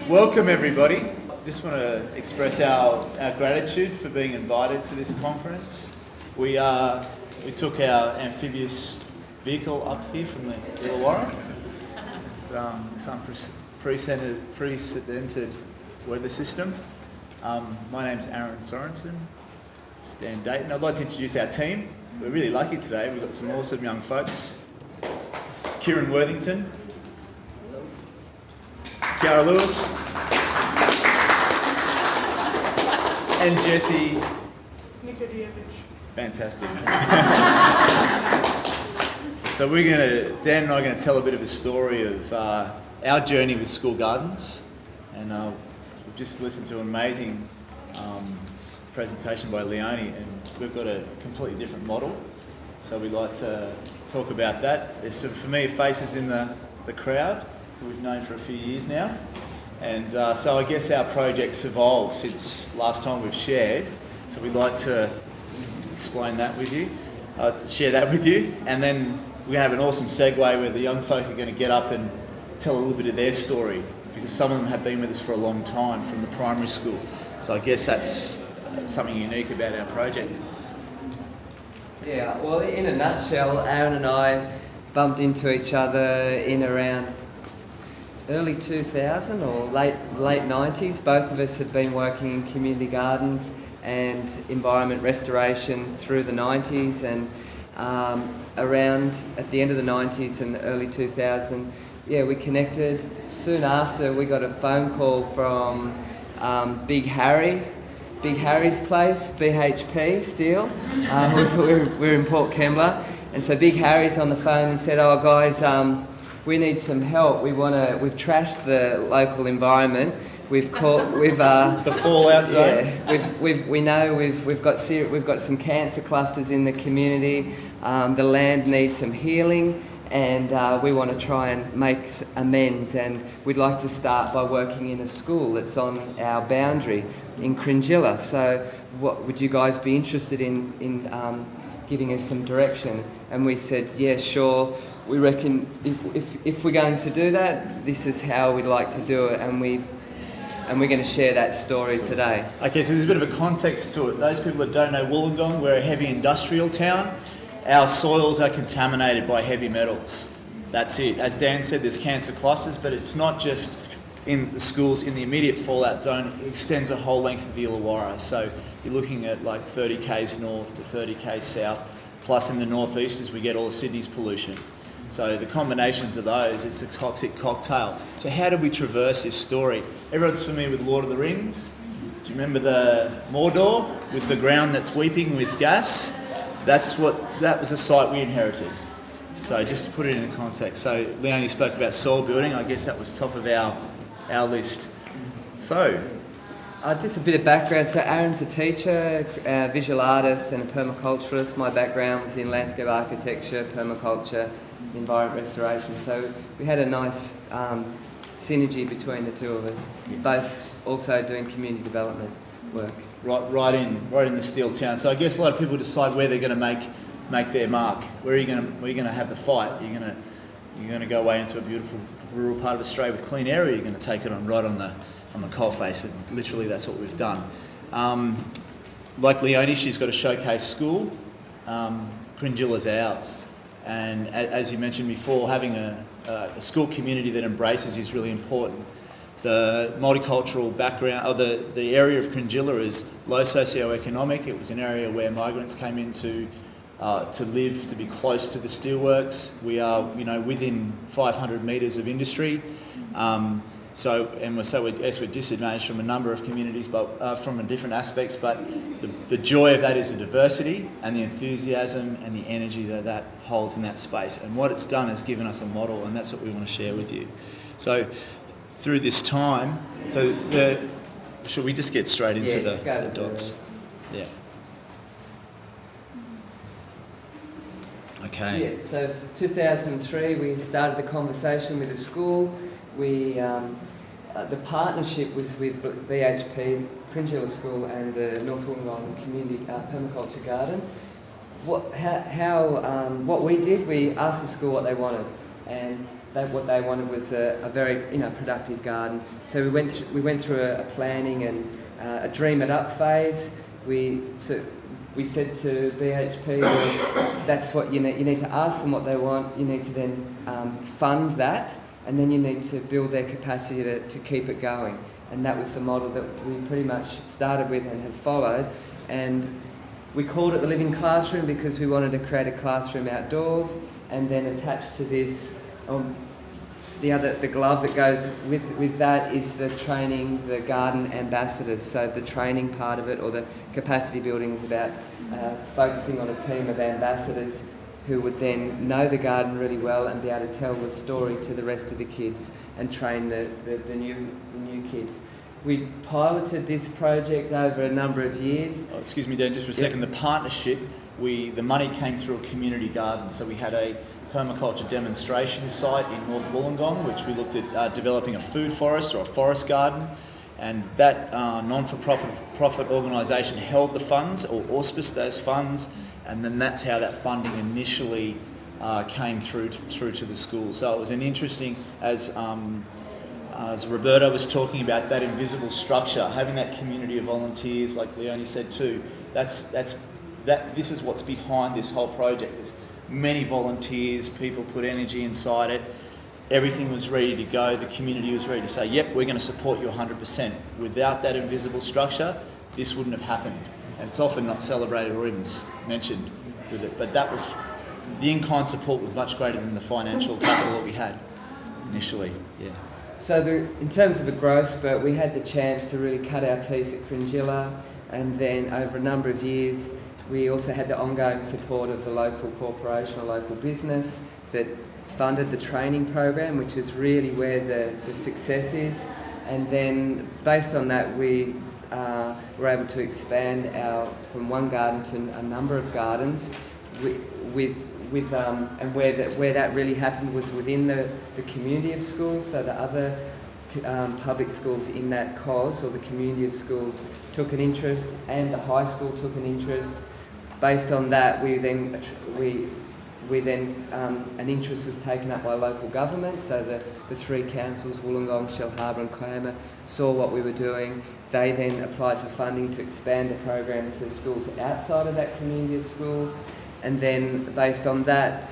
Welcome everybody. Just want to express our gratitude for being invited to this conference. We took our amphibious vehicle up here from the Illawarra. It's unprecedented weather system. My name's Sorensen. Stand Deighton. I'd like to introduce our team. We're really lucky today. We've got some awesome young folks. This is Kieran Worthington, Kiara Lewis, and Jesse. Fantastic. So Dan and I are going to tell a bit of a story of our journey with school gardens, and we've just listened to an amazing presentation by Leone, and we've got a completely different model. So we'd like to talk about that. There's some familiar faces in the crowd who we've known for a few years now. And so I guess our project's evolved since last time we've shared. So we'd like to explain that with you, share that with you. And then we're going to have an awesome segue where the young folk are going to get up and tell a little bit of their story, because some of them have been with us for a long time from the primary school. So I guess that's something unique about our project. Yeah, well, in a nutshell, Aaron and I bumped into each other in around early 2000 or late 90s. Both of us had been working in community gardens and environment restoration through the 90s, and around at the end of the 90s and early 2000, we connected. Soon after, we got a phone call from Big Harry's place, BHP Steel. We're in Port Kembla, and so Big Harry's on the phone. He said, "Oh guys, we need some help. We've trashed the local environment. We've the fallout zone. Yeah, we've got some cancer clusters in the community. The land needs some healing, and we want to try and make amends. And we'd like to start by working in a school that's on our boundary in Cringila. So, what would you guys be interested in giving us some direction?" And we said, "Yeah, sure. We reckon if we're going to do that, this is how we'd like to do it." And we're going to share that story today. Okay, so there's a bit of a context to it. Those people that don't know Wollongong, we're a heavy industrial town. Our soils are contaminated by heavy metals. That's it. As Dan said, there's cancer clusters, but it's not just in the schools in the immediate fallout zone. It extends the whole length of the Illawarra. So you're looking at like 30 k's north to 30 k's south, plus in the northeast as we get all of Sydney's pollution. So the combinations of those, it's a toxic cocktail. So how did we traverse this story? Everyone's familiar with Lord of the Rings. Do you remember the Mordor with the ground that's weeping with gas? That was a site we inherited. So just to put it in context. So Leone spoke about soil building. I guess that was top of our list. So just a bit of background. So Aaron's a teacher, a visual artist and a permaculturist. My background was in landscape architecture, permaculture, environment restoration. So we had a nice synergy between the two of us, both also doing community development work. Right in the steel town. So I guess a lot of people decide where they're going to make their mark. Where are you going to have the fight? You're going to go away into a beautiful rural part of Australia with clean air, or you're going to take it on right on the coalface, and literally that's what we've done. Like Leone, she's got a showcase school. Cringila's ours, and as you mentioned before, having a school community that embraces is really important. The multicultural background, or the area of Cringila is low socioeconomic. It was an area where migrants came in to live, to be close to the steelworks. We are, within 500 metres of industry. So we're disadvantaged from a number of communities, but from different aspects. But the joy of that is the diversity and the enthusiasm and the energy that holds in that space. And what it's done is given us a model, and that's what we want to share with you. So through this time, should we just get straight into the dots? Yeah. Okay. Yeah. So 2003, we started the conversation with the school. The partnership was with BHP, Cringila School, and the North Wollongong Community Permaculture Garden. What we did, we asked the school what they wanted, and what they wanted was a very productive garden. So we went through a planning and a dream it up phase. We said to BHP, well, that's what you need to ask them what they want. You need to then fund that, and then you need to build their capacity to keep it going. And that was the model that we pretty much started with and have followed. And we called it the living classroom because we wanted to create a classroom outdoors, and then attached to this, the glove that goes with that is the training, the garden ambassadors. So the training part of it, or the capacity building, is about focusing on a team of ambassadors who would then know the garden really well and be able to tell the story to the rest of the kids and train the new kids. We piloted this project over a number of years. Oh, excuse me, Dan, just for a second. The partnership, the money came through a community garden. So we had a permaculture demonstration site in North Wollongong, which we looked at developing a food forest or a forest garden. And that non-for-profit organisation held the funds or auspiced those funds, and then that's how that funding initially came through to the school. So it was an interesting, as Roberto was talking about, that invisible structure, having that community of volunteers, like Leonie said too. This is what's behind this whole project. There's many volunteers, people put energy inside it. Everything was ready to go. The community was ready to say, yep, we're going to support you 100%. Without that invisible structure, this wouldn't have happened. And it's often not celebrated or even mentioned with it. But that was, the in-kind support was much greater than the financial capital that we had initially. Yeah. So in terms of the growth spurt, we had the chance to really cut our teeth at Cringila, and then over a number of years, we also had the ongoing support of the local corporation or local business that funded the training program, which is really where the success is. And then based on that, we were able to expand from one garden to a number of gardens and where that really happened was within the community of schools. So the other public schools in that cause, or the community of schools, took an interest, and the high school took an interest. Based on that, an interest was taken up by local government. So the three councils, Wollongong, Shellharbour and Kiama, saw what we were doing. They then applied for funding to expand the program to schools outside of that community of schools. And then based on that,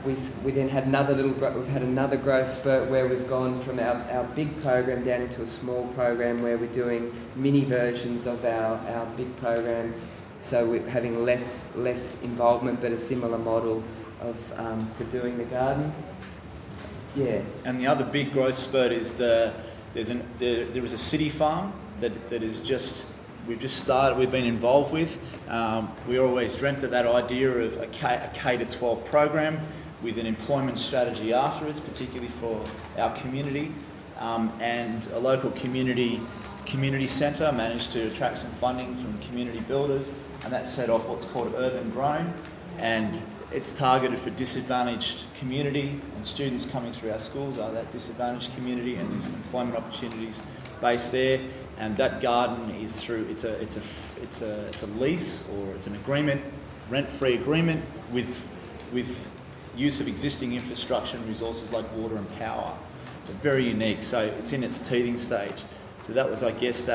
we then had we've had another growth spurt where we've gone from our big program down into a small program where we're doing mini versions of our big program. So we're having less involvement, but a similar model to doing the garden. Yeah. And the other big growth spurt is there is a city farm that is just. We've just started, we've been involved with. We always dreamt of that idea of a K-12 program with an employment strategy afterwards, particularly for our community. And a local community centre managed to attract some funding from community builders, and that set off what's called Urban Grown. And it's targeted for disadvantaged community, and students coming through our schools are that disadvantaged community, and there's employment opportunities based there. And that garden is through, it's a lease, or it's an agreement, rent-free agreement with use of existing infrastructure and resources like water and power. So very unique. So it's in its teething stage. So that was, I guess,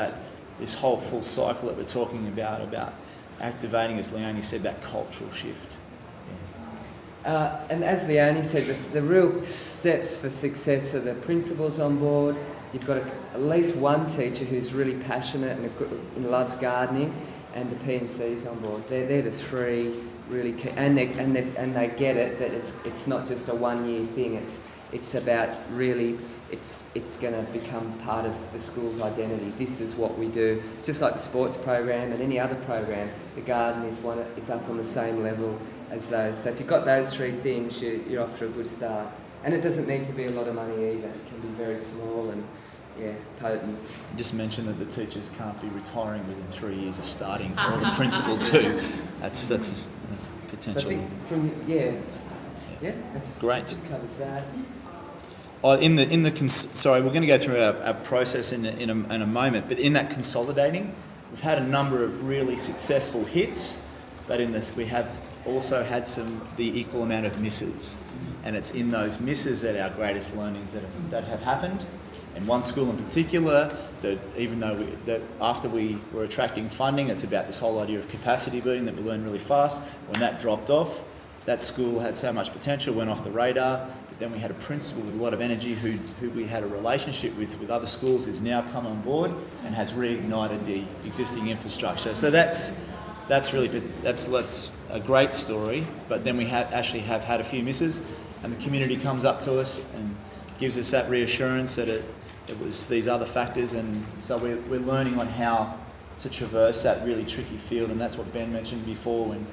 this whole full cycle that we're talking about activating, as Leonie said, that cultural shift. Yeah. And as Leonie said, the real steps for success are the principals on board. You've got at least one teacher who's really passionate and loves gardening, and the P&C's on board. They're the three really key, and they get it that it's not just a 1 year thing. It's about really it's going to become part of the school's identity. This is what we do. It's just like the sports program and any other program. The garden is up on the same level as those. So if you've got those three things, you're off to a good start. And it doesn't need to be a lot of money either. It can be very small and potent. Just mention that the teachers can't be retiring within 3 years of starting, or the principal too. That's potential. So I think that's great. That covers that. Sorry, we're going to go through our process in a moment, but in that consolidating, we've had a number of really successful hits, but in this we have also had the equal amount of misses. And it's in those misses that our greatest learnings that have happened. And one school in particular, that even though after we were attracting funding, it's about this whole idea of capacity building that we learn really fast. When that dropped off, that school had so much potential, went off the radar. But then we had a principal with a lot of energy who we had a relationship with other schools, who's now come on board and has reignited the existing infrastructure. So that's a great story. But then we actually have had a few misses, and the community comes up to us and gives us that reassurance that it was these other factors, and so we're learning on how to traverse that really tricky field, and that's what Ben mentioned before when,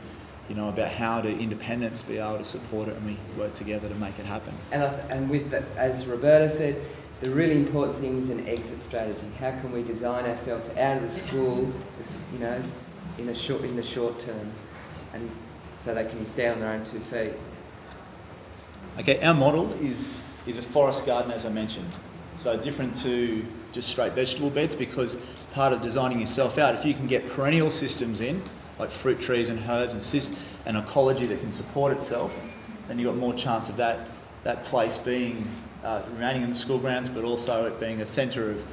about how do independents be able to support it, and we work together to make it happen. And with that, as Roberta said, the really important thing is an exit strategy. How can we design ourselves out of the school, in the short term, and so they can stand on their own 2 feet. Okay, our model is a forest garden, as I mentioned. So different to just straight vegetable beds, because part of designing yourself out, if you can get perennial systems in, like fruit trees and herbs and ecology that can support itself, then you've got more chance of that place being remaining in the school grounds, but also it being a centre of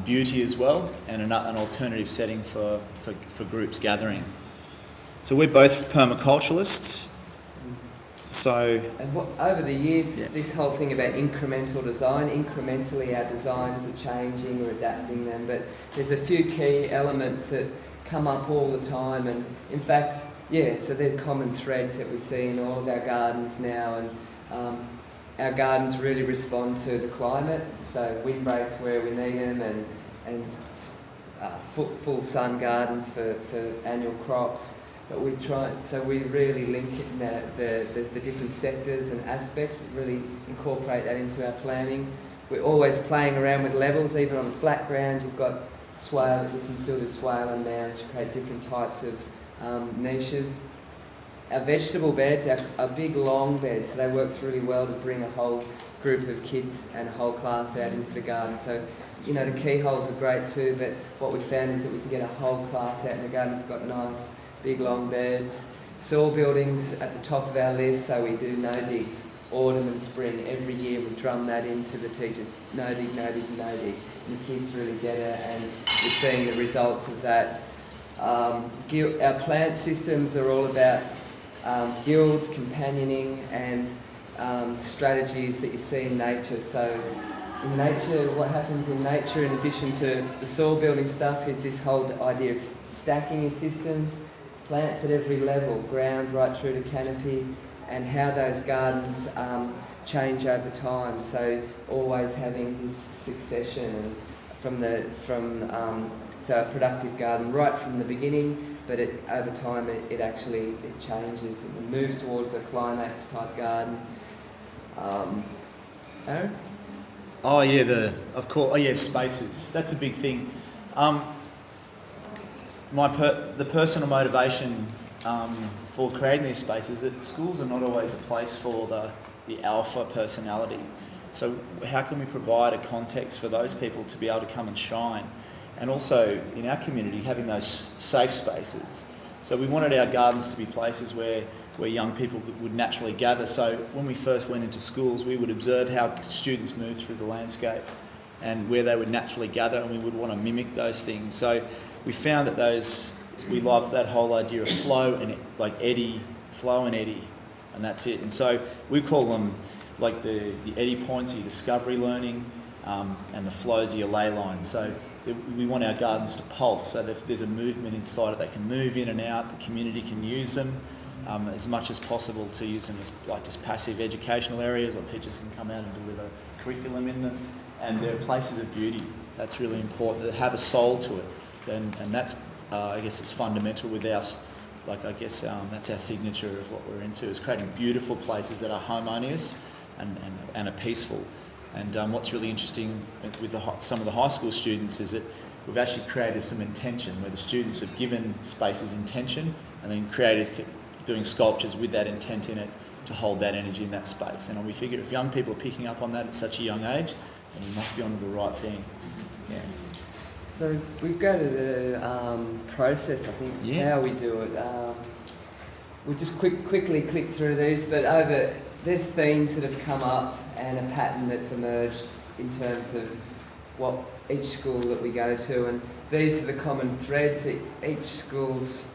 beauty as well, and an alternative setting for groups gathering. So we're both permaculturalists. So, and over the years, this whole thing about incremental design, incrementally our designs are changing, we're adapting them, but there's a few key elements that come up all the time, and in fact, so they're common threads that we see in all of our gardens now, and our gardens really respond to the climate, so windbreaks where we need them, and full sun gardens for annual crops. But we really link it, the different sectors and aspects, we really incorporate that into our planning. We're always playing around with levels, even on flat ground you've got swale, we can still do swale and mounds to create different types of niches. Our vegetable beds are big long beds, so they work really well to bring a whole group of kids and a whole class out into the garden. So, the keyholes are great too, but what we found is that we can get a whole class out in the garden. We've got nice big long beds. Soil buildings at the top of our list, so we do no-digs, autumn and spring. Every year we drum that into the teachers, no-dig, no-dig, no-dig. And the kids really get it, and we're seeing the results of that. Our plant systems are all about guilds, companioning, and strategies that you see in nature. So in nature, what happens in nature, in addition to the soil building stuff, is this whole idea of stacking your systems, plants at every level, ground right through to canopy, and how those gardens change over time. So always having this succession, and so a productive garden right from the beginning, but over time it actually changes and moves towards a climax type garden. Aaron? Oh yeah, spaces. That's a big thing. The personal motivation for creating these spaces, that schools are not always a place for the alpha personality. So how can we provide a context for those people to be able to come and shine? And also in our community, having those safe spaces. So we wanted our gardens to be places where young people would naturally gather. So when we first went into schools, we would observe how students moved through the landscape and where they would naturally gather, and we would want to mimic those things. So we found that we love that whole idea of flow and flow and eddy, and that's it. And so we call them like the eddy points are your discovery learning, and the flows are your ley lines. So we want our gardens to pulse, so that if there's a movement inside it, they can move in and out, the community can use them as much as possible, to use them as just passive educational areas, or teachers can come out and deliver curriculum in them, and they're places of beauty. That's really important, that have a soul to it, and that's I guess it's fundamental with us. That's our signature of what we're into, is creating beautiful places that are harmonious and are peaceful. And what's really interesting with some of the high school students is that we've actually created some intention, where the students have given spaces intention and then created doing sculptures with that intent in it to hold that energy in that space. And we figure if young people are picking up on that at such a young age, then we must be onto the right thing. Yeah. So we go to the process, I think, how we do it. we'll just quickly click through these, but there's themes that have come up and a pattern that's emerged in terms of what each school that we go to, and these are the common threads that each school's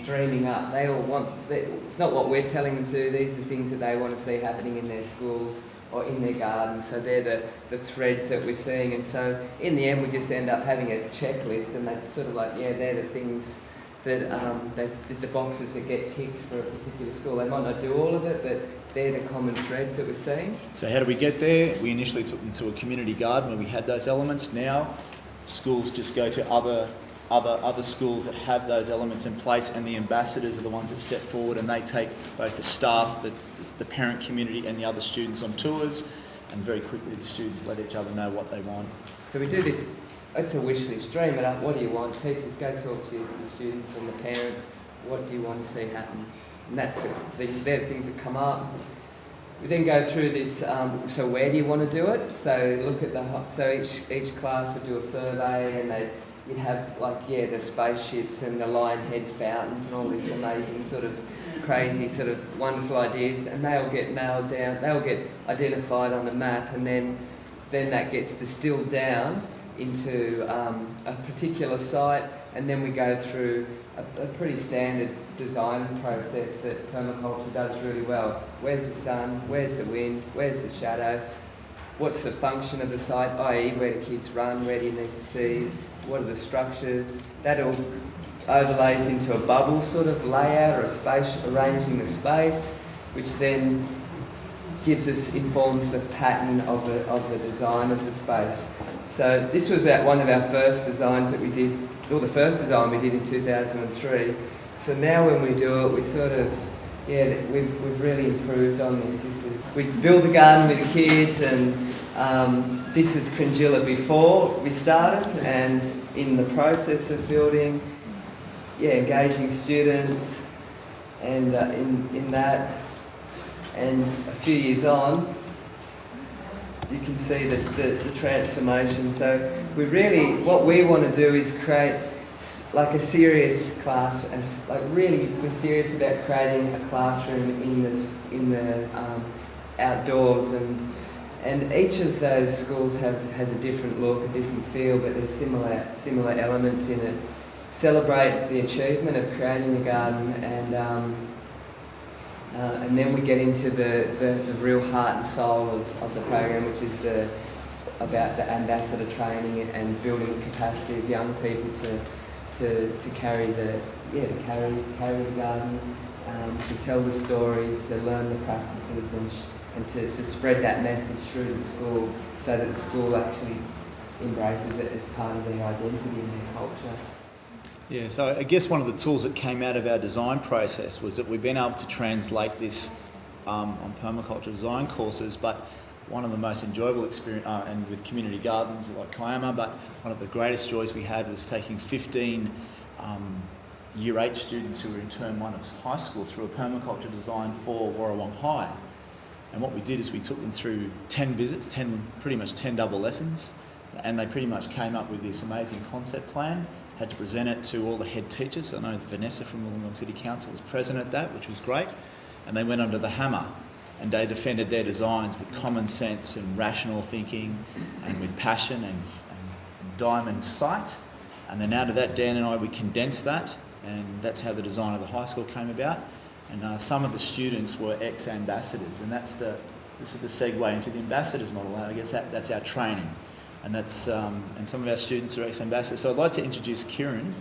dreaming up. They all want, it's not what we're telling them to do, these are things that they want to see happening in their schools or in their gardens, so they're the threads that we're seeing, and so in the end we just end up having a checklist, and that's sort of like, yeah, they're the things that the boxes that get ticked for a particular school. They might not do all of it, but they're the common threads that we're seeing. So how do we get there? We initially took them to a community garden where we had those elements. Now schools just go to other schools that have those elements in place, and the ambassadors are the ones that step forward, and they take both the staff, the parent community and the other students on tours, and very quickly the students let each other know what they want. So we do this, it's a wish list, dream it up, what do you want? Teachers, go talk to the students and the parents, what do you want to see happen? And that's they're the things that come up. We then go through this, so where do you want to do it? So look at so each class would do a survey, and you'd have the spaceships and the lion heads fountains and all these amazing sort of crazy sort of wonderful ideas, and they'll get nailed down, they'll get identified on a map, and then that gets distilled down into a particular site, and then we go through a pretty standard design process that permaculture does really well. Where's the sun? Where's the wind? Where's the shadow? What's the function of the site, i.e. where do kids run? Where do you need to see? What are the structures? That all overlays into a bubble sort of layout or a space, arranging the space, which then informs the pattern of the design of the space. So this was one of our first designs that we did, or the first design we did in 2003. So now when we do it, we sort of, we've really improved on this. We build a garden with the kids, and this is Cringila before we started, and in the process of building, engaging students, and in that, and a few years on, you can see the transformation. So what we want to do is create like a serious class, we're serious about creating a classroom in the outdoors, and each of those schools has a different look, a different feel, but there's similar elements in it. Celebrate the achievement of creating the garden, and then we get into the real heart and soul of the program, which is about the ambassador training and building the capacity of young people to carry the garden, to tell the stories, to learn the practices, and to spread that message through the school, so that the school actually embraces it as part of their identity and their culture. Yeah, so I guess one of the tools that came out of our design process was that we've been able to translate this on permaculture design courses, but one of the most enjoyable experience, and with community gardens like Kiama, but one of the greatest joys we had was taking 15 Year 8 students who were in Term 1 of high school through a permaculture design for Wollongong High. And what we did is we took them through 10 visits, pretty much 10 double lessons, and they pretty much came up with this amazing concept plan, had to present it to all the head teachers. I know Vanessa from Wollongong City Council was present at that, which was great, and they went under the hammer, and they defended their designs with common sense and rational thinking, and with passion and diamond sight. And then out of that, Dan and I, we condensed that, and that's how the design of the high school came about. And some of the students were ex-ambassadors, and this is the segue into the ambassadors model. I guess that's our training, and that's and some of our students are ex-ambassadors. So I'd like to introduce Kieran,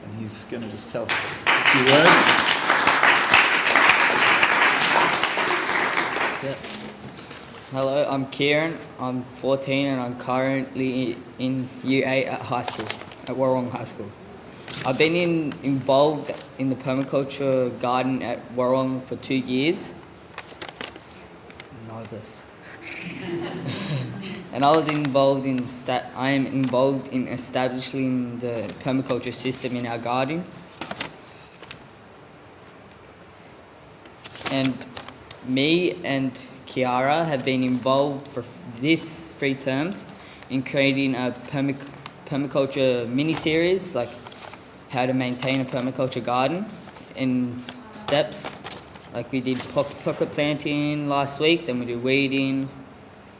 and he's going to just tell us a few words. Hello, I'm Kieran. I'm 14 and I'm currently in Year 8 at high school, at Wollongong High School. I've been involved in the permaculture garden at Wollongong for 2 years. Nervous. And I am involved in establishing the permaculture system in our garden. And me and Kiara have been involved for this 3 terms in creating a permaculture mini-series, like how to maintain a permaculture garden in steps. Like we did pocket planting last week, then we do weeding,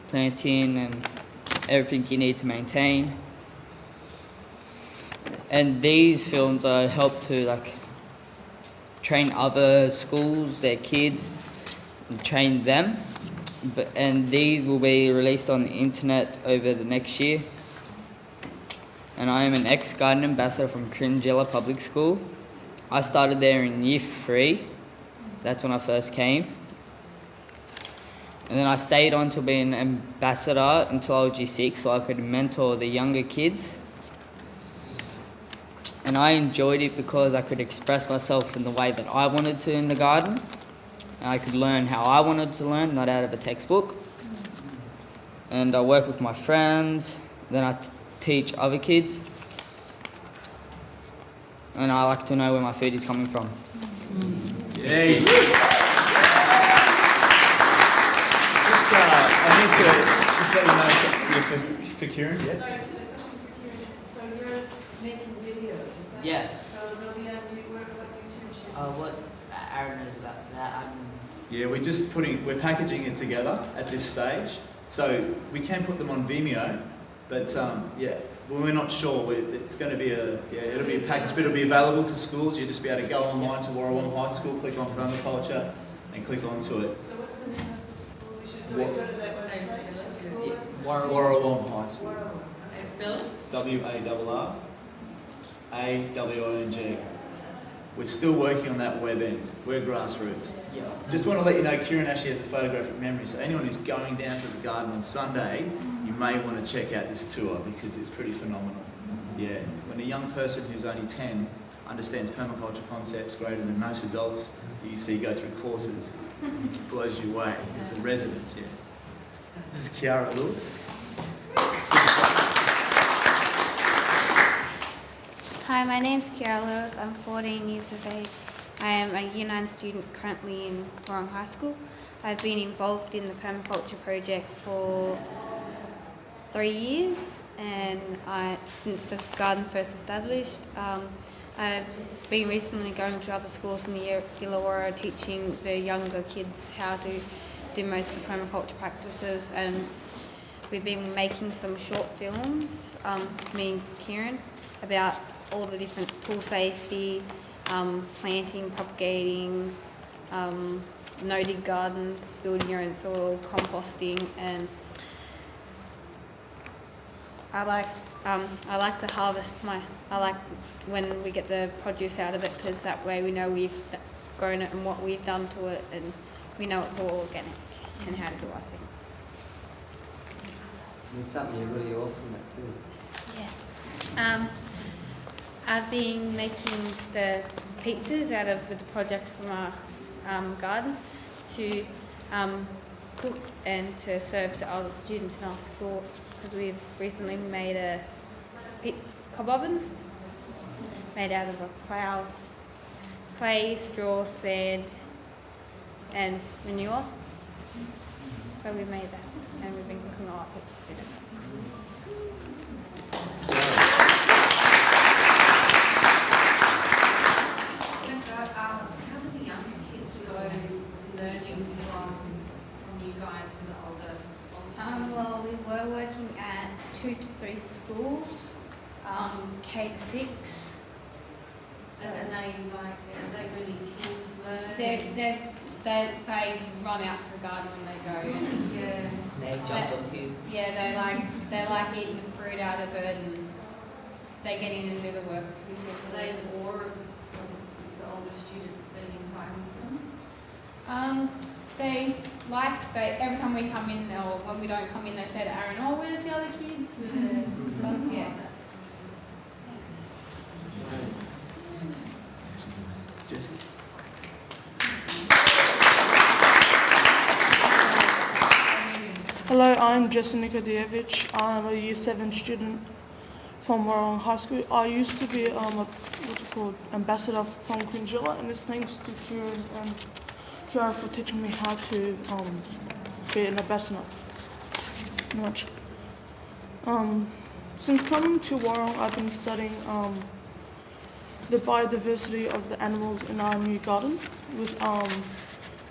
planting, and everything you need to maintain. And these films help to like train other schools, their kids, and train them. And these will be released on the internet over the next year. And I am an ex-garden ambassador from Cringila Public School. I started there in year 3. That's when I first came. And then I stayed on to be an ambassador until I was year 6 so I could mentor the younger kids. And I enjoyed it because I could express myself in the way that I wanted to in the garden. And I could learn how I wanted to learn, not out of a textbook. And I work with my friends, then I teach other kids. And I like to know where my food is coming from. Yay! I need to just let you know for Kieran, yeah? Sorry, just a question for Kieran. So you're making videos, is that? Yeah. So there'll be a new work on YouTube channel. What Aaron knows about that, Yeah, we're packaging it together at this stage. So we can put them on Vimeo, but we're not sure. It's going to be it'll be a package, but it'll be available to schools. You'll just be able to go online to Wollongong High School, click on permaculture, and click onto it. So what's the name of the school? We should, so we go to that website, the school website? Wollongong High School. Wollongong. WARRAWONG. We're still working on that web end. We're grassroots. Yeah. Just want to let you know, Kieran actually has a photographic memory, so anyone who's going down to the garden on Sunday, you may want to check out this tour because it's pretty phenomenal. Yeah, when a young person who's only 10 understands permaculture concepts greater than most adults that you see go through courses, it blows you away. It's a residence here. This is Kiara Lewis. Hi, my name's Kiara Lewis. I'm 14 years of age. I am a Year 9 student currently in Wollongong High School. I've been involved in the permaculture project for 3 years, and since the garden first established. I've been recently going to other schools in the Illawarra teaching the younger kids how to do most of the permaculture practices, and we've been making some short films, me and Kieran, about all the different tool safety, planting, propagating, no-dig gardens, building your own soil, composting, and I like to harvest I like when we get the produce out of it, because that way we know we've grown it and what we've done to it, and we know it's all organic and how to do our things. There's something you're really awesome at too. Yeah. I've been making the pizzas out of the project from our garden to cook and to serve to other students in our school, because we've recently made a cob oven made out of a clay, straw, sand and manure. So we made that, and we've been cooking all our pizzas in it. How many young kids go learning from you guys from the older Well, we were working at 2 to 3 schools, K to 6. and are they really keen to learn? They run out to the garden when they go. Yeah. They jump on too. Yeah, they like eating the fruit out of it, and they get in and do the work. Are they more of the older students spending time with them? Every time we come in, or when we don't come in, they say to Aaron, "Oh, where's the other kids?" So, yeah. Jesse. Hello, I'm Jesse Nikodievich. I'm a Year 7 student from Wollongong High School. I used to be ambassador from Cringila, and it's thanks to Kieran and Kiara for teaching me how to be an ambassador. Much. Since coming to Wollongong, I've been studying the biodiversity of the animals in our new garden with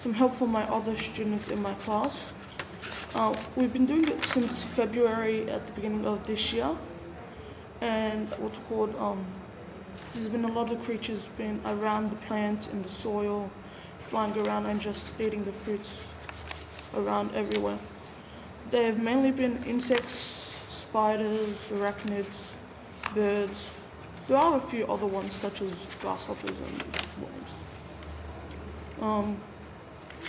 some help from my other students in my class. We've been doing it since February at the beginning of this year, and there's been a lot of creatures been around the plant, in the soil, flying around and just eating the fruits around everywhere. They've mainly been insects, spiders, arachnids, birds. There are a few other ones such as grasshoppers and worms.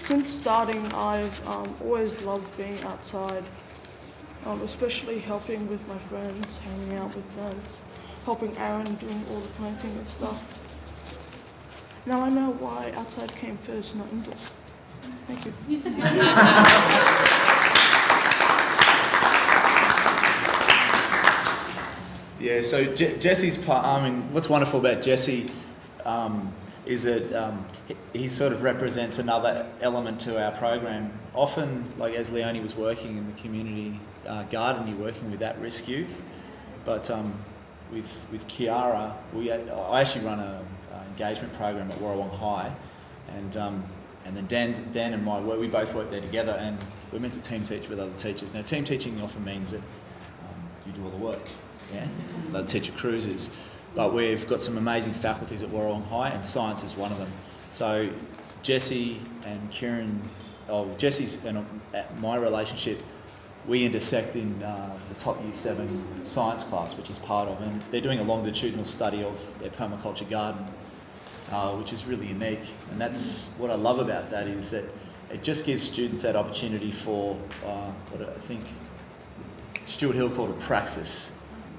Since starting, I've always loved being outside, especially helping with my friends, hanging out with them, helping Aaron doing all the planting and stuff. Now I know why outside came first, not indoors. Thank you. Yeah, so Jesse's part, what's wonderful about Jesse is that he sort of represents another element to our program. Often, like as Leonie was working in the community garden, you're working with at-risk youth. But with Kiara, I actually run an engagement program at Wollongong High, and then Dan and we both work there together, and we're meant to team teach with other teachers. Now, team teaching often means that you do all the work, yeah? The teacher cruises. But we've got some amazing faculties at Wollongong High, and science is one of them. So Jesse and Kieran, Jesse's and my relationship, we intersect in the top Year 7 science class, which is part of, and they're doing a longitudinal study of their permaculture garden, which is really unique. And that's what I love about that, is that it just gives students that opportunity for what I think Stuart Hill called a praxis.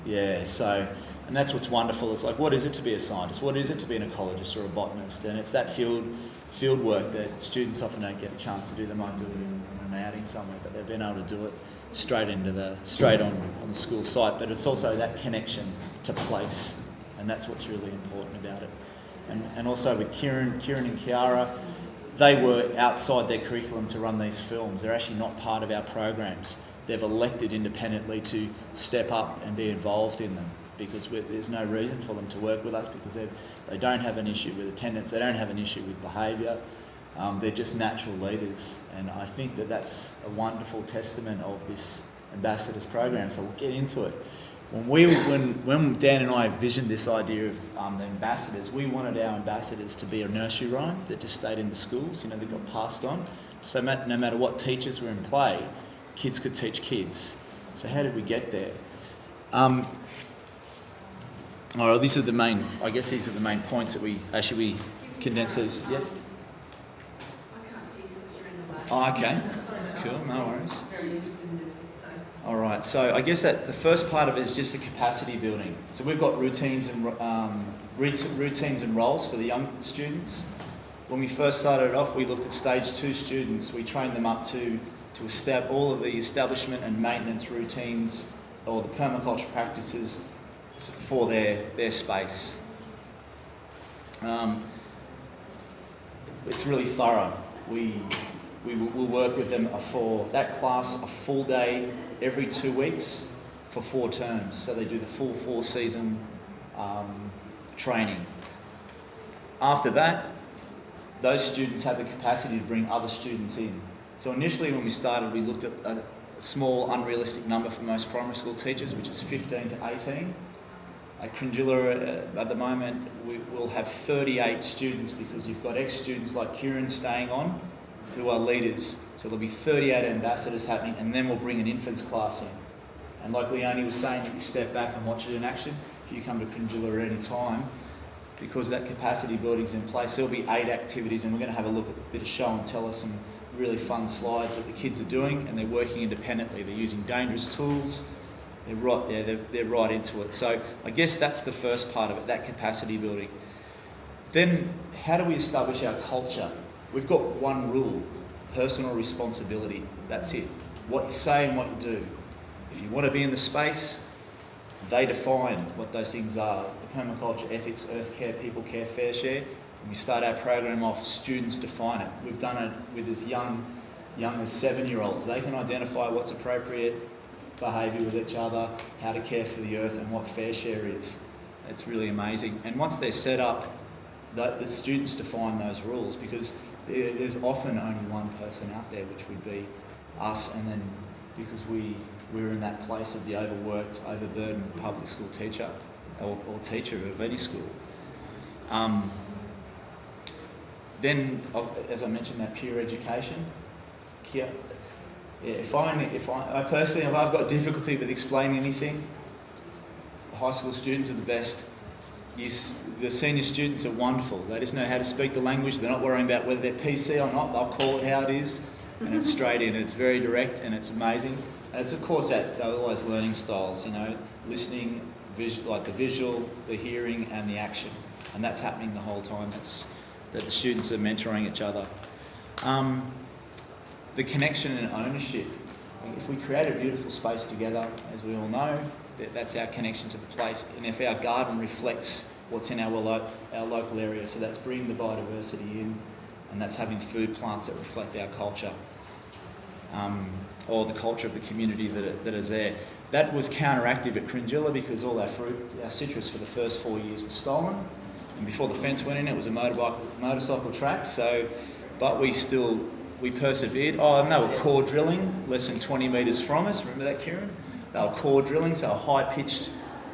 Yeah, so, and that's what's wonderful. It's like, what is it to be a scientist? What is it to be an ecologist or a botanist? And it's that field work that students often don't get a chance to do. They might do it in an outing somewhere, but they've been able to do it straight on the school site. But it's also that connection to place, and that's what's really important about it. And also with Kieran and Kiara, they were outside their curriculum to run these films. They're actually not part of our programs. They've elected independently to step up and be involved in them, because there's no reason for them to work with us, because they don't have an issue with attendance, they don't have an issue with behaviour. They're just natural leaders, and I think that that's a wonderful testament of this ambassadors program. So we'll get into it. When Dan and I visioned this idea of the ambassadors, we wanted our ambassadors to be a nursery rhyme that just stayed in the schools, that got passed on. So no matter what teachers were in play, kids could teach kids. So how did we get there? These are the main points that we condense these. Yeah. I can't see you because you're in the way. Oh, okay. Sorry about Cool, that. no worries. I'm very interested in this bit, so. All right, so I guess that the first part of it is just the capacity building. So we've got routines and roles for the young students. When we first started off, we looked at stage 2 students. We trained them up to all of the establishment and maintenance routines, or the permaculture practices for their space. It's really thorough. We'll work with them for that class a full day every 2 weeks for 4 terms. So they do the full 4-season training. After that, those students have the capacity to bring other students in. So initially when we started, we looked at a small, unrealistic number for most primary school teachers, which is 15 to 18. At Cringila, at the moment, we'll have 38 students, because you've got ex-students like Kieran staying on, who are leaders. So there'll be 38 ambassadors happening, and then we'll bring an infants class in. And like Leonie was saying, if you step back and watch it in action, if you come to Cringila at any time, because that capacity building's in place, there'll be 8 activities, and we're going to have a look at a bit of show and tell us some really fun slides that the kids are doing, and they're working independently. They're using dangerous tools. They're right there, they're right into it. So I guess that's the first part of it, that capacity building. Then how do we establish our culture? We've got one rule: personal responsibility. That's it. What you say and what you do. If you want to be in the space, they define what those things are. The permaculture, ethics, earth care, people care, fair share. When we start our program off, students define it. We've done it with as young as 7-year-olds. They can identify what's appropriate behaviour with each other, how to care for the earth, and what fair share is. It's really amazing. And once they're set up, the students define those rules, because there's often only one person out there, which would be us, and then because we're in that place of the overworked, overburdened public school teacher or teacher of any school. Then, as I mentioned, that peer education. If I personally, if I've got difficulty with explaining anything, the high school students are the best. Yes, the senior students are wonderful. They just know how to speak the language. They're not worrying about whether they're PC or not. They'll call it how it is, and it's straight in. It's very direct, and it's amazing. And it's of course that all those learning styles, you know, listening, like the visual, the hearing, and the action, and that's happening the whole time. That the students are mentoring each other. The connection and ownership. If we create a beautiful space together, as we all know, that's our connection to the place. And if our garden reflects what's in our local area, so that's bringing the biodiversity in, and that's having food plants that reflect our culture, or the culture of the community that is there. That was counteractive at Cringila because all our fruit, our citrus for the first 4 years was stolen. And before the fence went in, it was a motorcycle track. So, but we persevered. Oh, and they were core drilling, less than 20 metres from us. Remember that, Kieran? They were core drilling, so a high-pitched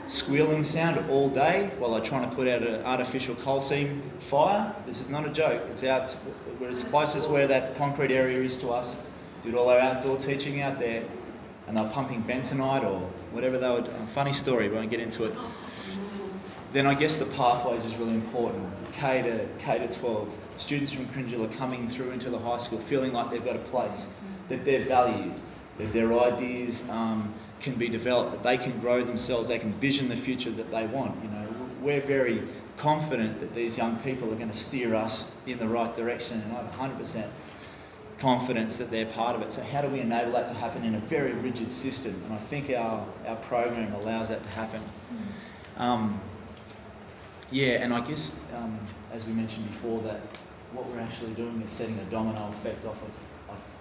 squealing sound all day while they're trying to put out an artificial coal seam fire. This is not a joke. It's out. We're as close as where that concrete area is to us. Did all our outdoor teaching out there, and they were pumping bentonite or whatever they were doing. Funny story, we won't get into it. Then I guess the pathways is really important. K to 12. Students from Cringila coming through into the high school feeling like they've got a place, that they're valued, that their ideas can be developed, that they can grow themselves, they can vision the future that they want. You know, we're very confident that these young people are going to steer us in the right direction, and I have 100% confidence that they're part of it. So how do we enable that to happen in a very rigid system? And I think our program allows that to happen. And I guess, as we mentioned before, that what we're actually doing is setting a domino effect off of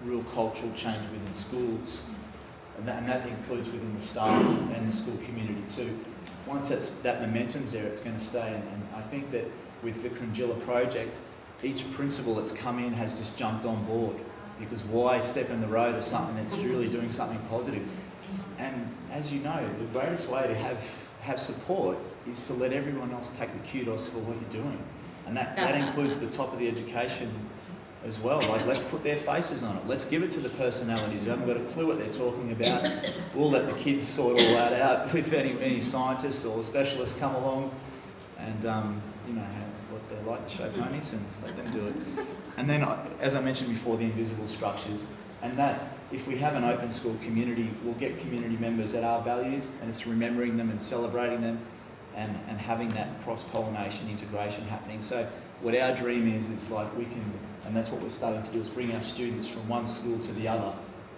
real cultural change within schools. And that includes within the staff and the school community too. Once that momentum's there, it's going to stay. And I think that with the Cringila project, each principal that's come in has just jumped on board, because why step in the road of something that's really doing something positive? And as you know, the greatest way to have support is to let everyone else take the kudos for what you're doing. And that includes the top of the education as well. Like, let's put their faces on it. Let's give it to the personalities who haven't got a clue what they're talking about. We'll let the kids sort all that out with any scientists or specialists come along and, what they're like to show ponies and let them do it. And then, as I mentioned before, the invisible structures. And that, if we have an open school community, we'll get community members that are valued, and it's remembering them and celebrating them and having that cross-pollination integration happening. So what our dream is like we can, and that's what we're starting to do, is bring our students from one school to the other,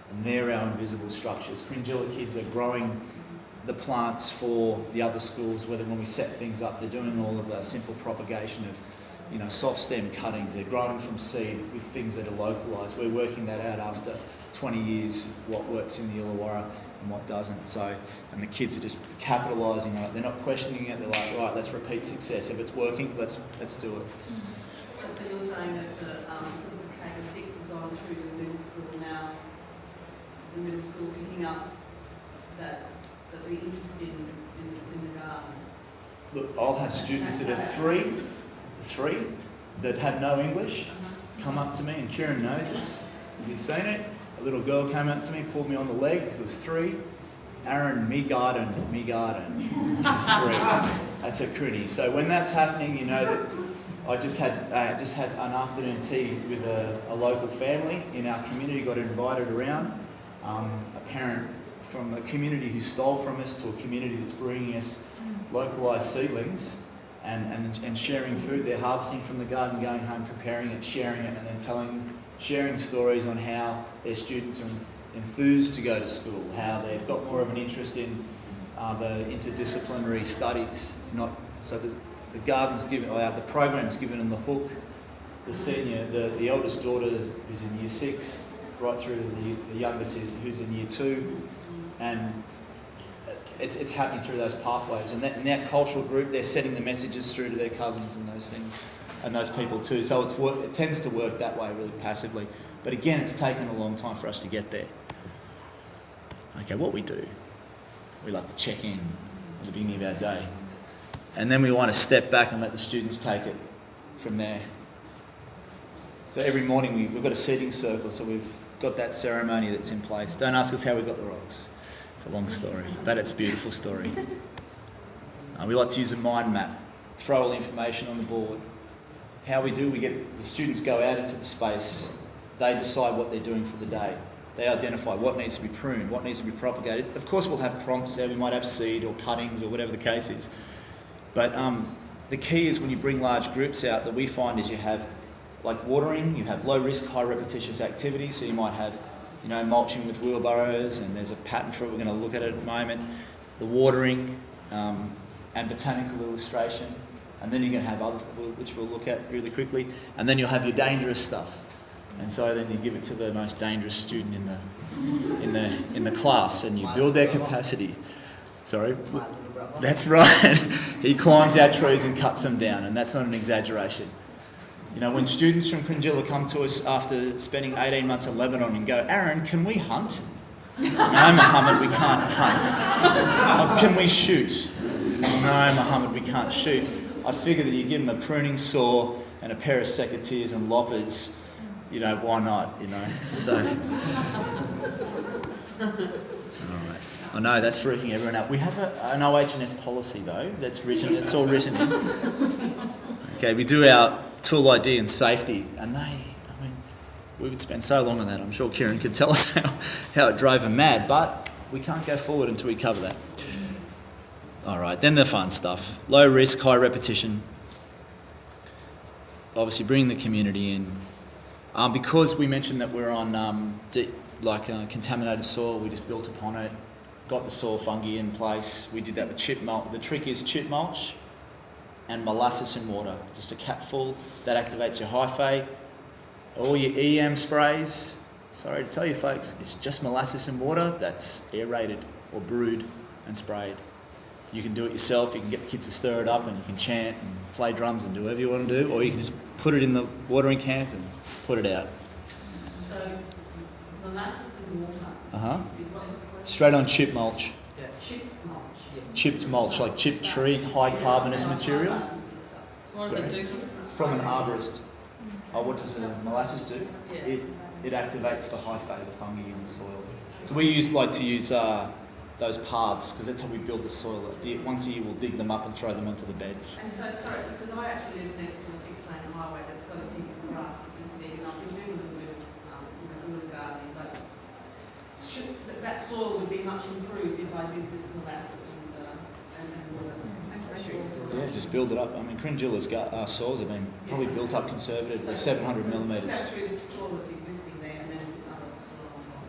and they're our invisible structures. Cringila kids are growing the plants for the other schools, whether when we set things up, they're doing all of the simple propagation of, soft stem cuttings. They're growing from seed with things that are localised. We're working that out after 20 years, what works in the Illawarra and what doesn't. So, and the kids are just capitalising on it. They're not questioning it. They're like, right, let's repeat success. If it's working, let's do it. So you're saying that because the K-6 have gone through to the middle school now, the middle school picking up that we're interested in the garden? Look, I'll have students that are three that have no English come up to me, and Kieran knows this because he's seen it. A little girl came up to me, pulled me on the leg, who was 3. Aaron, me garden. She's 3. That's a critty. So when that's happening, you know that I just had an afternoon tea with a local family in our community, got invited around. A parent from a community who stole from us to a community that's bringing us localised seedlings and sharing food. They're harvesting from the garden, going home, preparing it, sharing it, and then sharing stories on how their students are enthused to go to school, how they've got more of an interest in the interdisciplinary studies. The garden's given, the program's given them the hook. The eldest daughter who's in year 6, right through to the youngest who's in year 2, and it's happening through those pathways. And that cultural group, they're setting the messages through to their cousins and those things. and those people too. So it tends to work that way, really passively. But again, it's taken a long time for us to get there. Okay, what we do, we like to check in at the beginning of our day. And then we want to step back and let the students take it from there. So every morning we've got a seating circle, so we've got that ceremony that's in place. Don't ask us how we got the rocks. It's a long story, but it's a beautiful story. We like to use a mind map, throw all the information on the board. How we do, we get the students go out into the space. They decide what they're doing for the day. They identify what needs to be pruned, what needs to be propagated. Of course, we'll have prompts there. We might have seed or cuttings or whatever the case is. But the key is when you bring large groups out, that we find is you have, like watering, you have low risk, high repetitious activities. So you might have, mulching with wheelbarrows, and there's a pattern for it we're going to look at the moment. The watering and botanical illustration. And then you're going to have other, which we'll look at really quickly. And then you'll have your dangerous stuff. And so then you give it to the most dangerous student in the class, and you build their capacity. Sorry? That's right. He climbs our trees and cuts them down, and that's not an exaggeration. When students from Cringila come to us after spending 18 months in Lebanon and go, Aaron, can we hunt? No, Mohammed, we can't hunt. Oh, can we shoot? No, Mohammed, we can't shoot. I figure that you give them a pruning saw and a pair of secateurs and loppers, why not, so. All right. I know, that's freaking everyone out. We have an OH&S policy, though, that's written, it's all written in. Okay, we do our tool ID and safety, and we would spend so long on that. I'm sure Kieran could tell us how it drove him mad, but we can't go forward until we cover that. All right, then the fun stuff. Low risk, high repetition. Obviously bringing the community in. Because we mentioned that we're on contaminated soil, we just built upon it, got the soil fungi in place. We did that with chip mulch. The trick is chip mulch and molasses and water, just a cap full. That activates your hyphae. All your EM sprays, sorry to tell you folks, it's just molasses and water that's aerated or brewed and sprayed. You can do it yourself, you can get the kids to stir it up, and you can chant and play drums and do whatever you want to do, or you can just put it in the watering cans and put it out. So, molasses and water. Is just Straight on chip mulch. chip mulch. Chipped mulch, like chipped tree, high carbonous material. What do they do? From an arborist. Oh, what does the molasses do? Yeah. It activates the hyphae, the fungi in the soil. So we like to use those paths, because that's how we build the soil. Once a year we'll dig them up and throw them onto the beds. And so, sorry, because I actually live next to a 6-lane highway that's got a piece of grass that's this big, and I've been doing a little bit of gardening, but that soil would be much improved if I did this molasses and water. Yeah, just build it up. Cringila's soils have been probably built up conservatively, 700 millimetres. Go through the soil that's existing there and then other soil on top.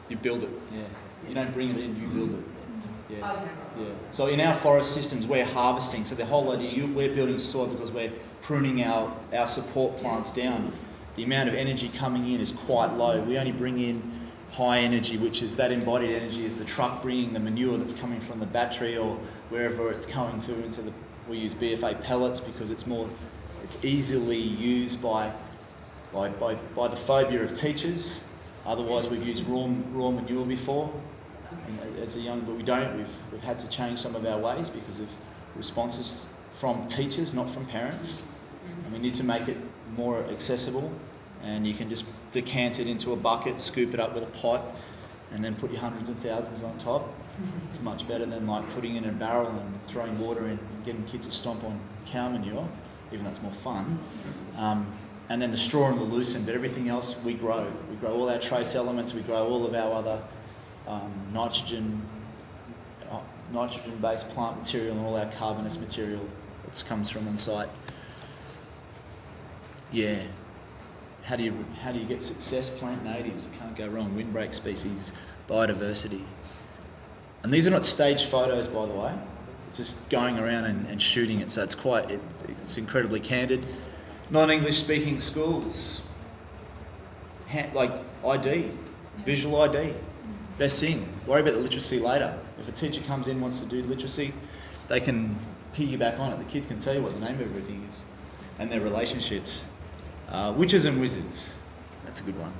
You build it, yeah. You don't bring it in, you build it. Yeah. Okay. Yeah. So in our forest systems, we're harvesting. So the whole idea, we're building soil because we're pruning our support plants down. The amount of energy coming in is quite low. We only bring in high energy, which is that embodied energy is the truck bringing the manure that's coming from the battery or wherever it's going to we use BFA pellets because it's easily used by the phobia of teachers. Otherwise, we've used raw manure before. But we don't. We've had to change some of our ways because of responses from teachers, not from parents. And we need to make it more accessible. And you can just decant it into a bucket, scoop it up with a pot, and then put your hundreds and thousands on top. It's much better than putting it in a barrel and throwing water in and getting kids to stomp on cow manure, even though it's more fun. And then the straw and the lucerne, but everything else we grow. We grow all our trace elements, we grow all of our other nitrogen-based plant material and all our carbonous material that comes from on site. Yeah. How do you get success? Plant natives, you can't go wrong. Windbreak species, biodiversity. And these are not staged photos, by the way. It's just going around and shooting it, so it's incredibly candid. Non-English speaking schools, ID, visual ID, best thing. Worry about the literacy later. If a teacher comes in and wants to do literacy, they can piggyback on it. The kids can tell you what the name of everything is and their relationships. Witches and wizards. That's a good one.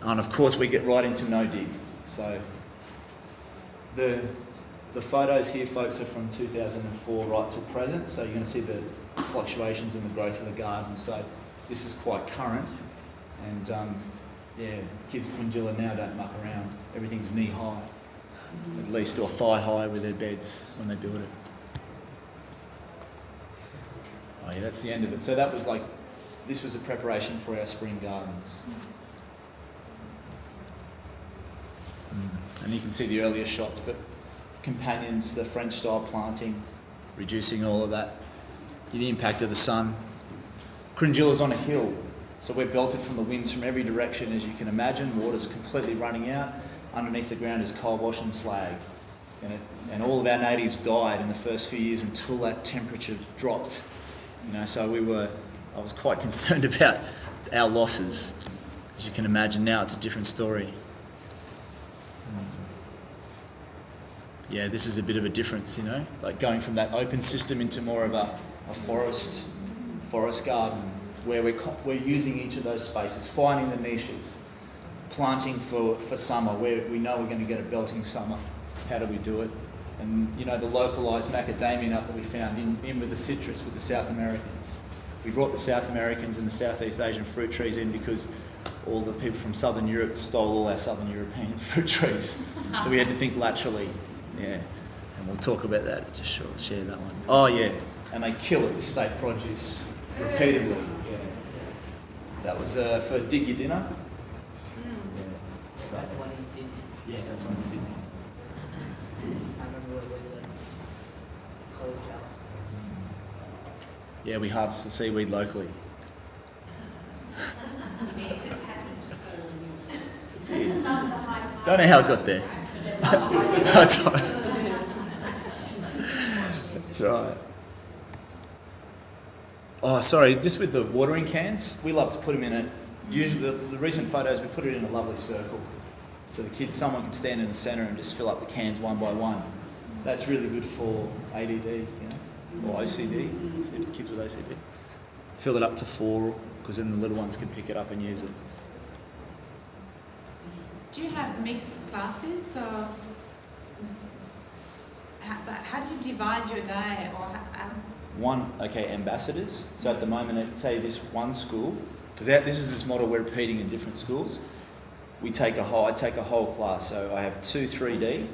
Yeah. And of course we get right into no dig. So the photos here, folks, are from 2004 right till present. So you're going to see the fluctuations in the growth of the garden. So this is quite current. And yeah, kids at Cringila now don't muck around. Everything's knee high, at least, or thigh high with their beds when they build it. Oh yeah, that's the end of it. So that was like, this was a preparation for our spring gardens. And you can see the earlier shots, but companions, the French style planting, reducing all of that, the impact of the sun. Cringila's on a hill, so we're belted from the winds from every direction, as you can imagine. Water's completely running out. Underneath the ground is coal wash and slag. And all of our natives died in the first few years until that temperature dropped. You know, so I was quite concerned about our losses. As you can imagine, now it's a different story. Yeah, this is a bit of a difference, you know, like going from that open system into more of a forest garden, where we're using each of those spaces, finding the niches, planting for summer, where we know we're going to get a belting summer. How do we do it? And, you know, the localised macadamia nut that we found in with the citrus, with the South Americans. We brought the South Americans and the Southeast Asian fruit trees in because all the people from Southern Europe stole all our Southern European fruit trees. So we had to think laterally. Yeah, and we'll talk about that. Just share that one. Oh yeah, and they kill it with state produce repeatedly. Yeah, that was for Dig Your Dinner. Yeah. So, That one in Sydney. yeah, that's one in Sydney. I remember where we went. College out. Yeah, we harvest the seaweed locally. It just happened to fall in New Zealand. Yeah. Don't know how it got there. That's right. That's right. Oh, sorry, just with the watering cans, we love to put them in a, usually the recent photos, we put it in a lovely circle. So the kids, someone can stand in the centre and just fill up the cans one by one. That's really good for ADD, you know, or OCD, kids with OCD. Fill it up to 4, because then the little ones can pick it up and use it. Do you have mixed classes of, how do you divide your day, or ambassadors. So at the moment, at, say this one school, because this is this model we're repeating in different schools. I take a whole class, so I have 2 3D,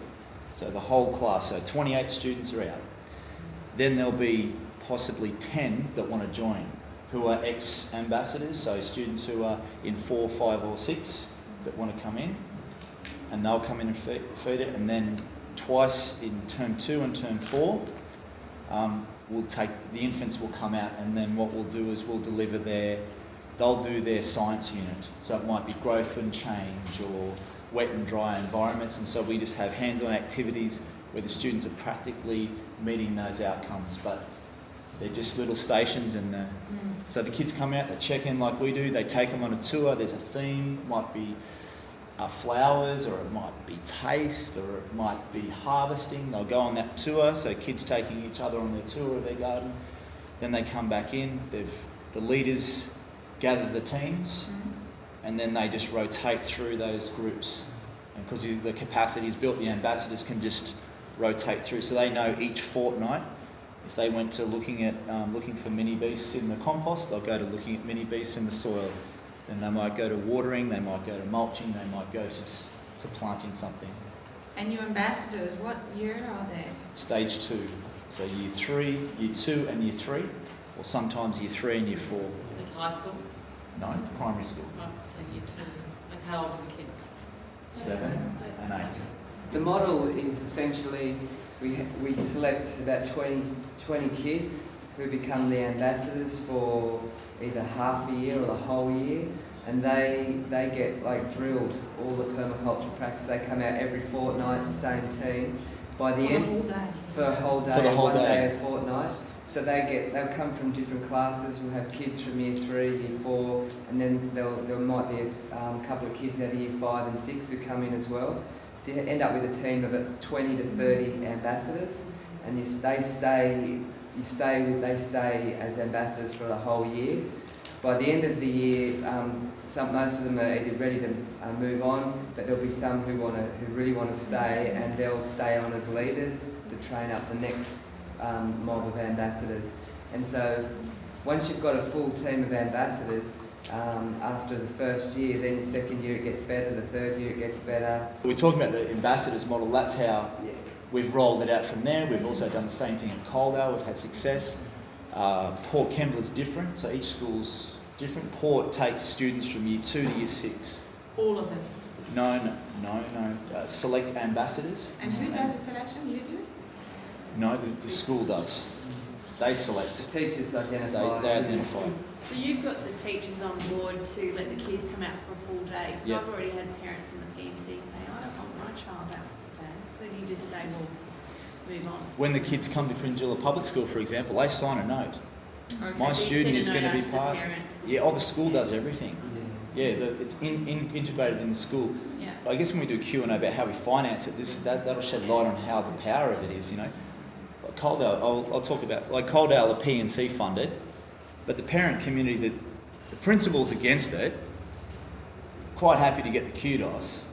so the whole class, so 28 students are out. Then there'll be possibly 10 that want to join, who are ex-ambassadors, so students who are in 4, 5 or 6 that want to come in, and they'll come in and feed it, and then twice in term 2 and term 4, the infants will come out, and then what we'll do is we'll deliver they'll do their science unit. So it might be growth and change or wet and dry environments, and so we just have hands-on activities where the students are practically meeting those outcomes, but they're just little stations, and so the kids come out, they check in like we do, they take them on a tour, there's a theme, might be flowers, or it might be taste, or it might be harvesting. They'll go on that tour, so kids taking each other on their tour of their garden. Then they come back in, the leaders gather the teams, and then they just rotate through those groups. And because the capacity is built, the ambassadors can just rotate through, so they know each fortnight. If they went to looking for mini beasts in the compost, they'll go to looking at mini beasts in the soil. Then they might go to watering, they might go to mulching, they might go to planting something. and your ambassadors, what year are they? Stage 2. So year 3, year 2 and year 3, or sometimes year 3 and year 4. Like high school? No, primary school. Oh, so year 2. And how old are the kids? 7 and 8. The model is essentially we select about 20 kids who become the ambassadors for either half a year or the whole year, and they get like drilled all the permaculture practice. They come out every fortnight, the same team. By the end, whole day. for a whole day, For the whole one day. day a fortnight. So they'll come from different classes. We'll have kids from year 3, year 4, and then there might be a couple of kids out of year 5 and 6 who come in as well. So you end up with a team of 20 to 30 ambassadors, and they stay as ambassadors for the whole year. By the end of the year, most of them are either ready to move on, but there'll be some who really want to stay, and they'll stay on as leaders to train up the next mob of ambassadors. And so, once you've got a full team of ambassadors, after the first year, then the second year it gets better, the third year it gets better. We're talking about the ambassadors model. That's how we've rolled it out from there. We've also done the same thing in Coaldale. We've had success. Port Kembla is different, so each school's different. Port takes students from year 2 to year 6. All of them. No. Select ambassadors. And who does the selection? You do? No, the school does. They select. The teachers identify. They identify. So you've got the teachers on board to let the kids come out for a full day? Because Yep. I've already had parents in the PMC say, I don't want my child out for a day. So you just say, well, move on. When the kids come to Cringila Public School, for example, they sign a note. Okay, My so you student is send a going to note be out part. the parent. Yeah, the school does everything. Yeah, it's integrated in the school. Yeah. I guess when we do a Q&A about how we finance it, that'll shed light on how the power of it is, you know. Like Coaldale, I'll talk about, like Coaldale, the P&C funded, but the parent community, the principal's against it, quite happy to get the kudos,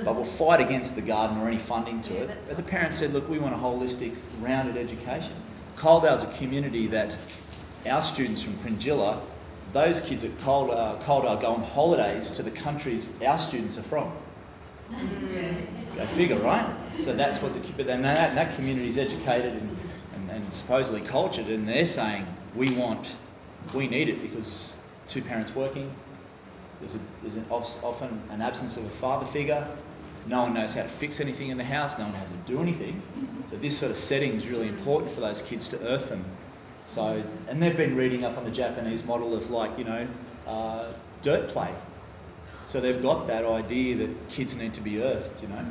but will fight against the garden or any funding to it. But the parents said, look, we want a holistic, rounded education. Coaldale's a community that our students from Cringila, those kids at Coaldale go on holidays to the countries our students are from. Go figure, right? So that's what but then that community is educated and supposedly cultured, and they're saying we need it because 2 parents working, there's often an absence of a father figure, no one knows how to fix anything in the house, no one knows how to do anything. So this sort of setting is really important for those kids to earth them. So, and they've been reading up on the Japanese model of dirt play. So they've got that idea that kids need to be earthed, you know.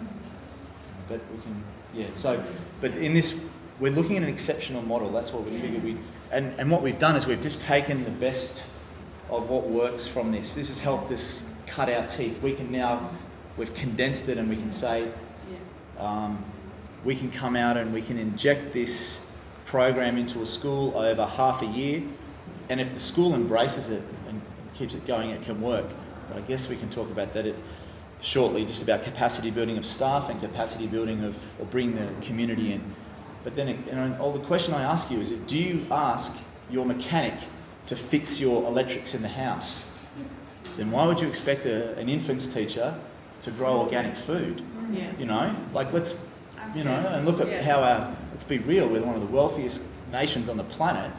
But we can, but in this, we're looking at an exceptional model. That's what we figured and what we've done is we've just taken the best of what works from this. This has helped us cut our teeth. We've condensed it, and we can say, we can come out and we can inject this program into a school over half a year, and if the school embraces it and keeps it going, it can work. But I guess we can talk about that shortly, just about capacity building of staff and capacity building or bring the community in. But then, the question I ask you is, do you ask your mechanic to fix your electrics in the house? Then why would you expect an infants teacher to grow organic food? Yeah. You know, let's and look at how let's be real, we're one of the wealthiest nations on the planet.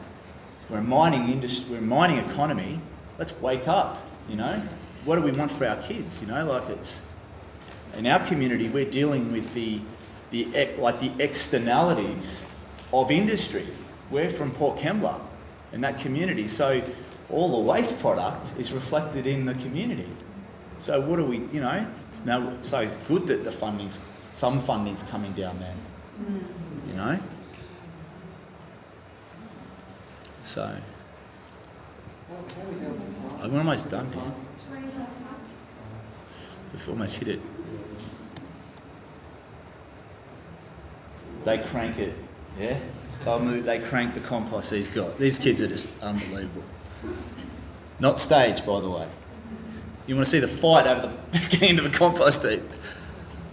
We're a mining industry, we're a mining economy. Let's wake up, you know. What do we want for our kids? You know, it's in our community we're dealing with the externalities of industry. We're from Port Kembla in that community, so all the waste product is reflected in the community. So what do we, you know? So it's good that some funding's coming down there. You know. So I'm almost done here. We've almost hit it. They crank it, yeah? They crank the compost, these kids are just unbelievable. Not staged, by the way. You want to see the fight over the getting into the compost heap.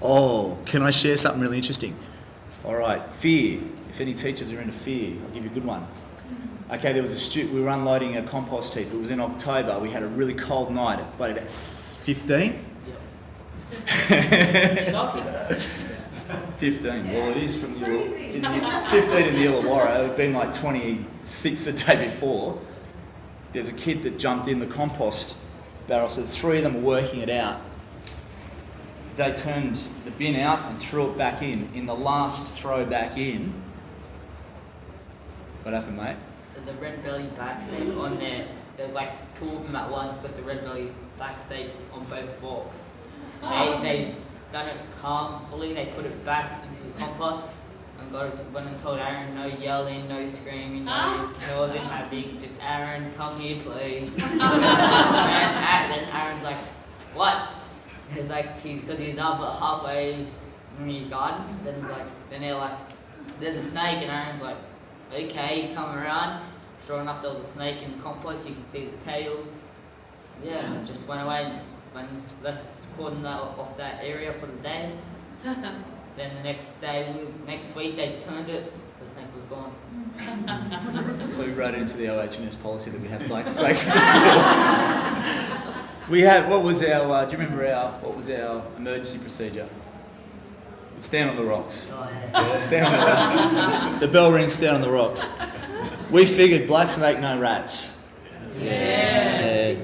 Oh, can I share something really interesting? All right, fear. If any teachers are into fear, I'll give you a good one. Okay, there was a student, we were unloading a compost heap. It was in October. We had a really cold night, about 15. Shocking. 15. Well, it is from the 15 in the Illawarra. It had been like 26 the day before. There's a kid that jumped in the compost barrel, so the 3 of them were working it out. They turned the bin out and threw it back in. In the last throw back in, what happened, mate? So the red belly backstage on there, there's like 2 of them at once, but the red belly backstage on both forks. They done it calmly, they put it back into the compost and went and told Aaron, no yelling, no screaming, no causing havoc, just Aaron, come here please. And then Aaron's like, what? It's like he's got his up halfway in his garden. Then they're like, there's a snake, and Aaron's like, okay, come around. Sure enough, there was a snake in the compost. You can see the tail. Yeah, and I just went away and left cordon that off that area for the day. Then the next week they turned it. The snake was gone. So we wrote it into the OH&S policy that we have black snakes in the school. We have, what was our, do you remember what was our emergency procedure? Stand on the rocks. Oh, Yeah, stand on the rocks. The bell rings, stand on the rocks. We figured black snake, no rats. Yeah.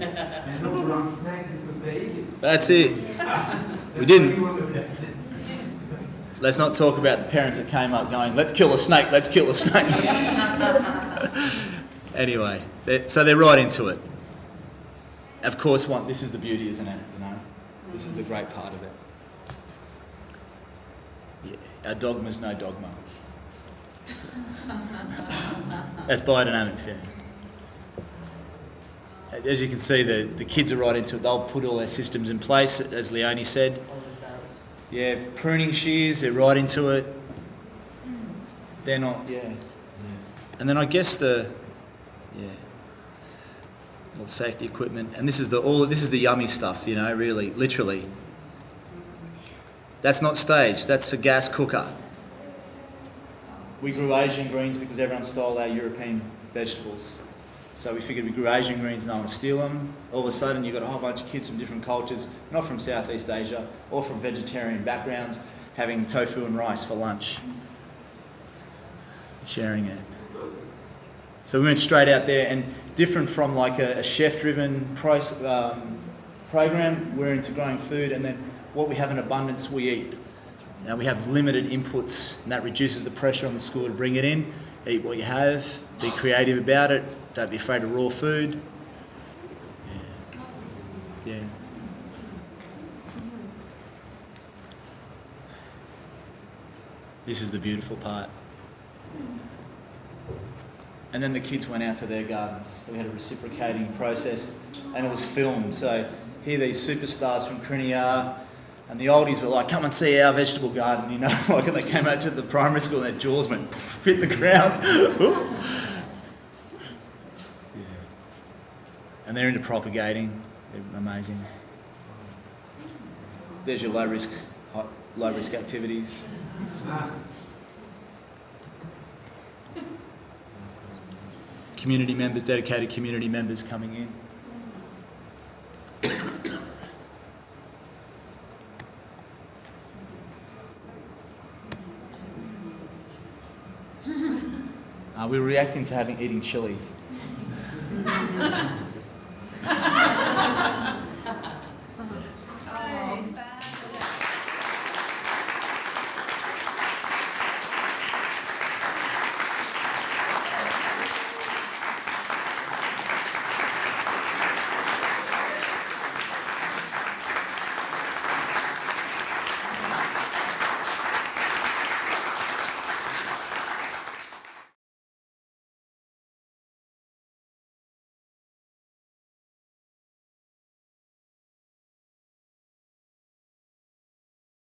That's it. We didn't. Let's not talk about the parents that came up going, let's kill a snake, let's kill a snake. Anyway, so they're right into it. Of course, this is the beauty, isn't it? You know, this is the great part of it. Yeah, our dogma's no dogma. That's biodynamics, yeah. As you can see, the kids are right into it. They'll put all their systems in place, as Leonie said. Yeah, pruning shears, they're right into it. They're not, yeah. And then I guess all the safety equipment, and this is the yummy stuff, you know, really, literally. That's not staged, that's a gas cooker. We grew Asian greens because everyone stole our European vegetables. So we figured we grew Asian greens, no one would steal them. All of a sudden you've got a whole bunch of kids from different cultures, not from Southeast Asia, or from vegetarian backgrounds, having tofu and rice for lunch. Sharing it. So we went straight out there, and different from like a chef-driven program, we're into growing food, and then what we have in abundance we eat. Now we have limited inputs, and that reduces the pressure on the school to bring it in. Eat what you have, be creative about it, don't be afraid of raw food. Yeah. This is the beautiful part. And then the kids went out to their gardens. We had a reciprocating process, and it was filmed. So here these superstars from Cringila, and the oldies were like, come and see our vegetable garden, you know, like, and they came out to the primary school and their jaws went hit the ground. Yeah. And they're into propagating. They're amazing. There's your low risk activities. Community members, dedicated community members coming in. We were reacting to eating chili.